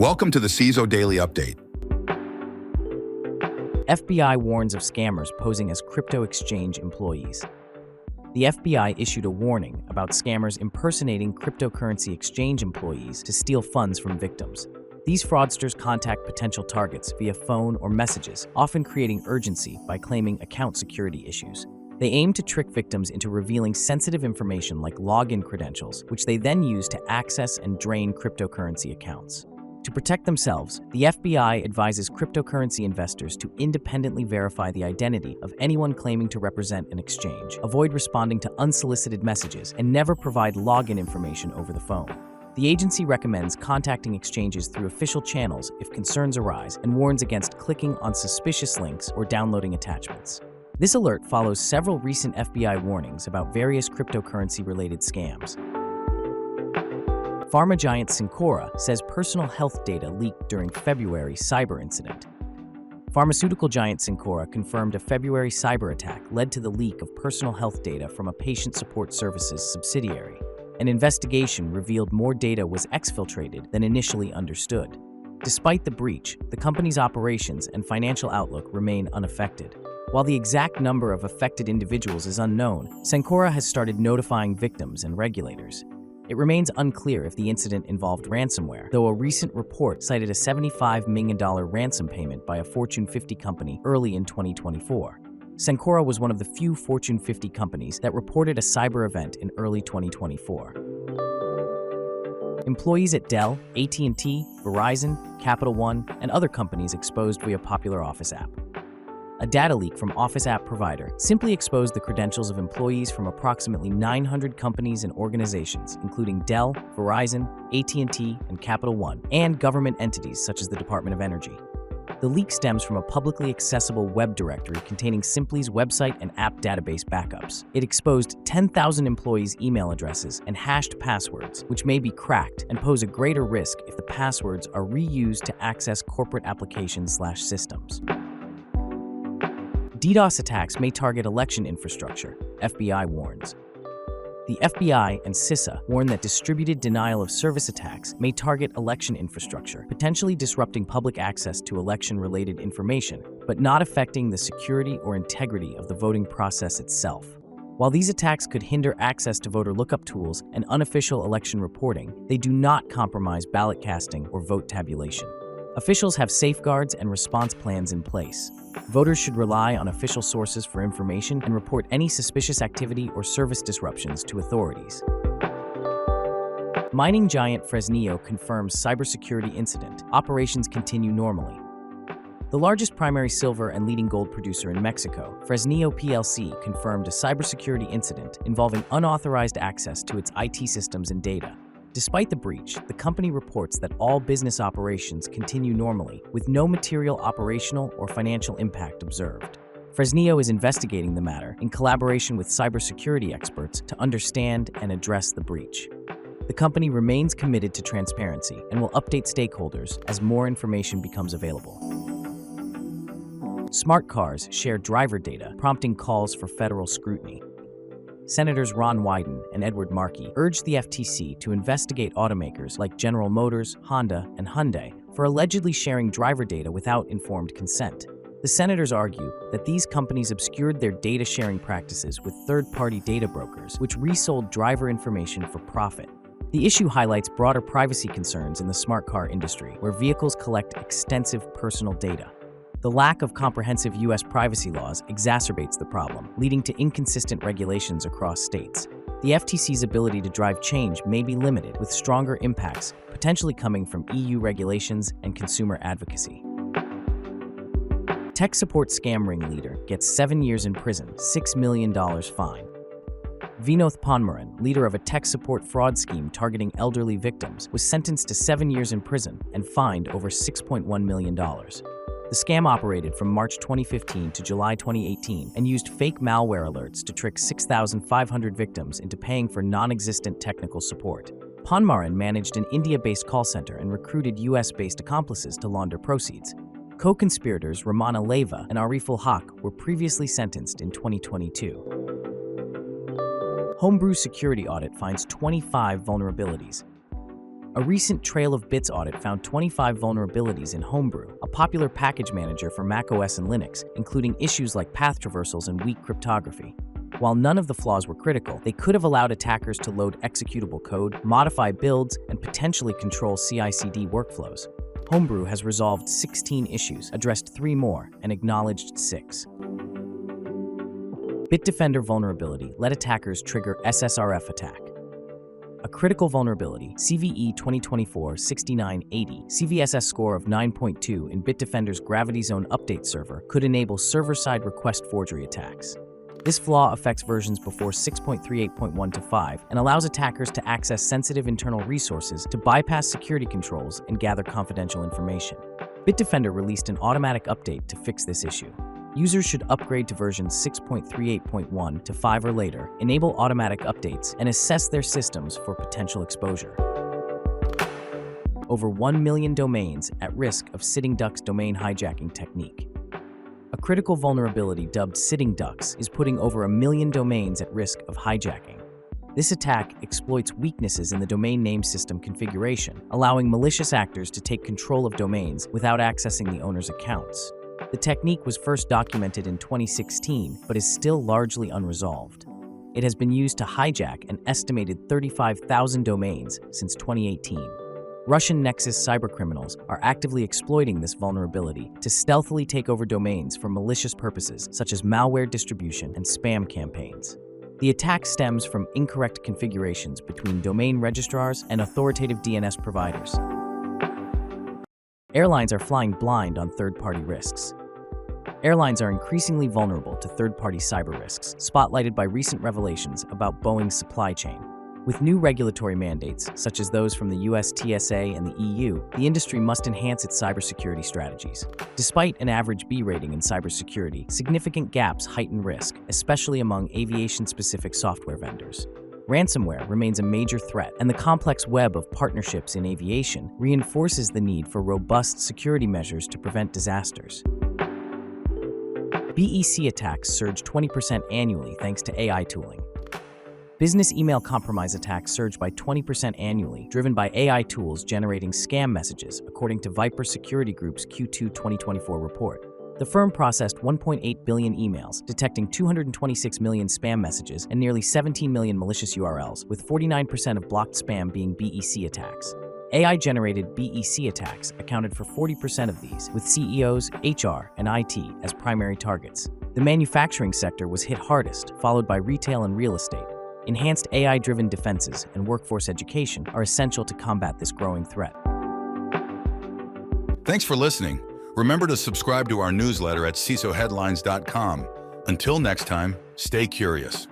Welcome to the CISO Daily Update. FBI warns of scammers posing as crypto exchange employees. The FBI issued a warning about scammers impersonating cryptocurrency exchange employees to steal funds from victims. These fraudsters contact potential targets via phone or messages, often creating urgency by claiming account security issues. They aim to trick victims into revealing sensitive information like login credentials, which they then use to access and drain cryptocurrency accounts. To protect themselves, the FBI advises cryptocurrency investors to independently verify the identity of anyone claiming to represent an exchange, avoid responding to unsolicited messages, and never provide login information over the phone. The agency recommends contacting exchanges through official channels if concerns arise and warns against clicking on suspicious links or downloading attachments. This alert follows several recent FBI warnings about various cryptocurrency-related scams. Pharma giant Cencora says personal health data leaked during February cyber incident. Pharmaceutical giant Cencora confirmed a February cyber attack led to the leak of personal health data from a patient support services subsidiary. An investigation revealed more data was exfiltrated than initially understood. Despite the breach, the company's operations and financial outlook remain unaffected. While the exact number of affected individuals is unknown, Cencora has started notifying victims and regulators. It remains unclear if the incident involved ransomware, though a recent report cited a $75 million ransom payment by a Fortune 50 company early in 2024. Cencora was one of the few Fortune 50 companies that reported a cyber event in early 2024. Employees at Dell, AT&T, Verizon, Capital One, and other companies exposed via popular Office app. A data leak from Office app provider simply exposed the credentials of employees from approximately 900 companies and organizations, including Dell, Verizon, AT&T, and Capital One, and government entities such as the Department of Energy. The leak stems from a publicly accessible web directory containing Simply's website and app database backups. It exposed 10,000 employees' email addresses and hashed passwords, which may be cracked and pose a greater risk if the passwords are reused to access corporate applications/systems. DDoS attacks may target election infrastructure, FBI warns. The FBI and CISO warn that distributed denial-of-service attacks may target election infrastructure, potentially disrupting public access to election-related information, but not affecting the security or integrity of the voting process itself. While these attacks could hinder access to voter lookup tools and unofficial election reporting, they do not compromise ballot casting or vote tabulation. Officials have safeguards and response plans in place. Voters should rely on official sources for information and report any suspicious activity or service disruptions to authorities. Mining giant Fresnillo confirms cybersecurity incident. Operations continue normally. The largest primary silver and leading gold producer in Mexico, Fresnillo plc, confirmed a cybersecurity incident involving unauthorized access to its IT systems and data. Despite the breach, the company reports that all business operations continue normally, with no material operational or financial impact observed. Fresnillo is investigating the matter in collaboration with cybersecurity experts to understand and address the breach. The company remains committed to transparency and will update stakeholders as more information becomes available. Smart cars share driver data, prompting calls for federal scrutiny. Senators Ron Wyden and Edward Markey urged the FTC to investigate automakers like General Motors, Honda, and Hyundai for allegedly sharing driver data without informed consent. The senators argue that these companies obscured their data-sharing practices with third-party data brokers, which resold driver information for profit. The issue highlights broader privacy concerns in the smart car industry, where vehicles collect extensive personal data. The lack of comprehensive U.S. privacy laws exacerbates the problem, leading to inconsistent regulations across states. The FTC's ability to drive change may be limited, with stronger impacts potentially coming from EU regulations and consumer advocacy. Tech support scam ringleader gets 7 years in prison, $6 million fine. Vinoth Ponmaran, leader of a tech support fraud scheme targeting elderly victims, was sentenced to 7 years in prison and fined over $6.1 million. The scam operated from March 2015 to July 2018 and used fake malware alerts to trick 6,500 victims into paying for non-existent technical support. Ponmaran managed an India-based call center and recruited US-based accomplices to launder proceeds. Co-conspirators Ramana Leva and Ariful Haq were previously sentenced in 2022. Homebrew security audit finds 25 vulnerabilities. A recent Trail of Bits audit found 25 vulnerabilities in Homebrew, a popular package manager for macOS and Linux, including issues like path traversals and weak cryptography. While none of the flaws were critical, they could have allowed attackers to load executable code, modify builds, and potentially control CI/CD workflows. Homebrew has resolved 16 issues, addressed 3 more, and acknowledged 6. Bitdefender vulnerability let attackers trigger SSRF attack. A critical vulnerability, CVE 2024-6980, CVSS score of 9.2 in Bitdefender's Gravity Zone update server could enable server-side request forgery attacks. This flaw affects versions before 6.38.1 to 5 and allows attackers to access sensitive internal resources to bypass security controls and gather confidential information. Bitdefender released an automatic update to fix this issue. Users should upgrade to version 6.38.1 to 5 or later, enable automatic updates, and assess their systems for potential exposure. Over 1 million domains at risk of sitting ducks domain hijacking technique. A critical vulnerability dubbed sitting ducks is putting over 1 million domains at risk of hijacking. This attack exploits weaknesses in the domain name system configuration, allowing malicious actors to take control of domains without accessing the owner's accounts. The technique was first documented in 2016, but is still largely unresolved. It has been used to hijack an estimated 35,000 domains since 2018. Russian Nexus cybercriminals are actively exploiting this vulnerability to stealthily take over domains for malicious purposes such as malware distribution and spam campaigns. The attack stems from incorrect configurations between domain registrars and authoritative DNS providers. Airlines are flying blind on third-party risks. Airlines are increasingly vulnerable to third-party cyber risks, spotlighted by recent revelations about Boeing's supply chain. With new regulatory mandates, such as those from the US TSA and the EU, the industry must enhance its cybersecurity strategies. Despite an average B rating in cybersecurity, significant gaps heighten risk, especially among aviation-specific software vendors. Ransomware remains a major threat, and the complex web of partnerships in aviation reinforces the need for robust security measures to prevent disasters. BEC attacks surge 20% annually thanks to AI tooling. Business email compromise attacks surged by 20% annually, driven by AI tools generating scam messages, according to Viper Security Group's Q2 2024 report. The firm processed 1.8 billion emails, detecting 226 million spam messages and nearly 17 million malicious URLs, with 49% of blocked spam being BEC attacks. AI-generated BEC attacks accounted for 40% of these, with CEOs, HR, and IT as primary targets. The manufacturing sector was hit hardest, followed by retail and real estate. Enhanced AI-driven defenses and workforce education are essential to combat this growing threat. Thanks for listening. Remember to subscribe to our newsletter at CISOheadlines.com. Until next time, stay curious.